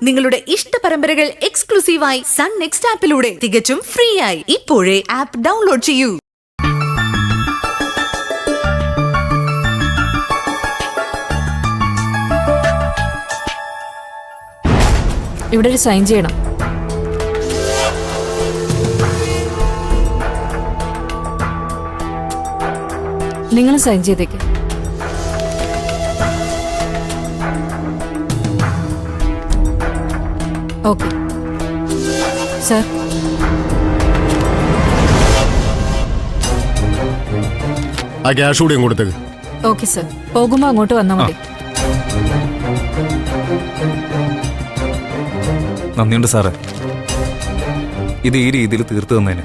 നിങ്ങളുടെ ഇഷ്ട പരമ്പരകൾ എക്സ്ക്ലൂസീവായി സൺ നെക്സ്റ്റ് ആപ്പിലൂടെ തികച്ചും ഫ്രീ ആയി ഇപ്പോഴേ ആപ്പ് ഡൗൺലോഡ് ചെയ്യൂ. ഇവിടെ ഒരു സൈൻ ചെയ്യണം. നിങ്ങൾ സൈൻ ചെയ്തേക്ക്. Okay sir. ആ ക്യാഷ് കൂടി കൊടുത്തേക്ക്. Okay sir. പോകുമ്പോ അങ്ങോട്ട് വന്നാൽ മതി. നന്ദിയുണ്ട് സാറേ, ഇത് ഈ രീതിയിൽ തീർത്തു തന്നതിന്.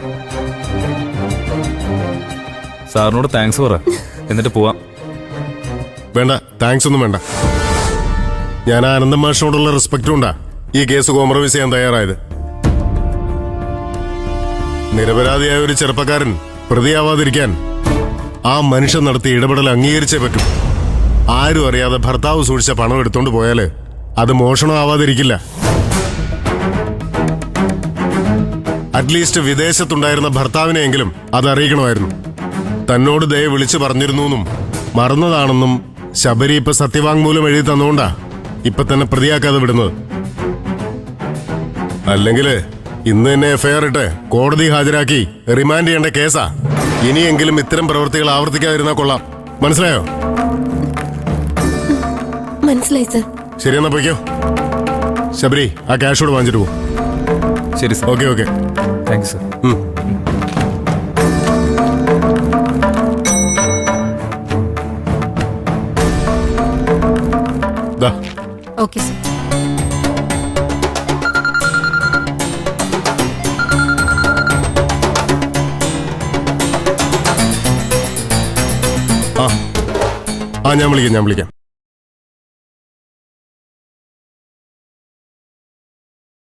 സാറിനോട് താങ്ക്സ് പറ, എന്നിട്ട് പോവാം. വേണ്ട, താങ്ക്സ് ഒന്നും വേണ്ട. ഞാൻ ആനന്ദം മാഷിനോടുള്ള റെസ്പെക്ട് കൊണ്ടാ ഈ കേസ് കോംപ്രമൈസ് ചെയ്യാൻ തയ്യാറായത്. നിരപരാധിയായ ഒരു ചെറുപ്പക്കാരൻ പ്രതിയാവാതിരിക്കാൻ ആ മനുഷ്യൻ നടത്തിയ ഇടപെടൽ അംഗീകരിച്ചേ പറ്റൂ. ആരും അറിയാതെ ഭർത്താവ് സൂക്ഷിച്ച പണം എടുത്തോണ്ട് പോയാല് അത് മോഷണം ആവാതിരിക്കില്ല. അറ്റ്ലീസ്റ്റ് വിദേശത്തുണ്ടായിരുന്ന ഭർത്താവിനെയെങ്കിലും അത് അറിയിക്കണമായിരുന്നു. തന്നോട് ദയ വിളിച്ചു പറഞ്ഞിരുന്നും മറന്നതാണെന്നും ശബരി ഇപ്പൊ സത്യവാങ്മൂലം എഴുതി തന്നുകൊണ്ടാ ഇപ്പൊ തന്നെ പ്രതിയാക്കാതെ വിടുന്നത്. അല്ലെങ്കില് ഇന്ന് തന്നെ എഫ്ഐആർ ഇട്ട് കോടതി ഹാജരാക്കി റിമാൻഡ് ചെയ്യേണ്ട കേസാ. ഇനിയെങ്കിലും ഇത്തരം പ്രവൃത്തികൾ ആവർത്തിക്കാതിരുന്നാ കൊള്ളാം. മനസ്സിലായോ? മനസ്സിലായി സർ. ശരി, എന്നാ പോയിക്കോ. ശബരി, ആ ക്യാഷോട് വാങ്ങിച്ചിട്ട് പോകും. ശരി sir. Okay okay, thank you sir. Okay sir. ഞാൻ വിളിക്കാം.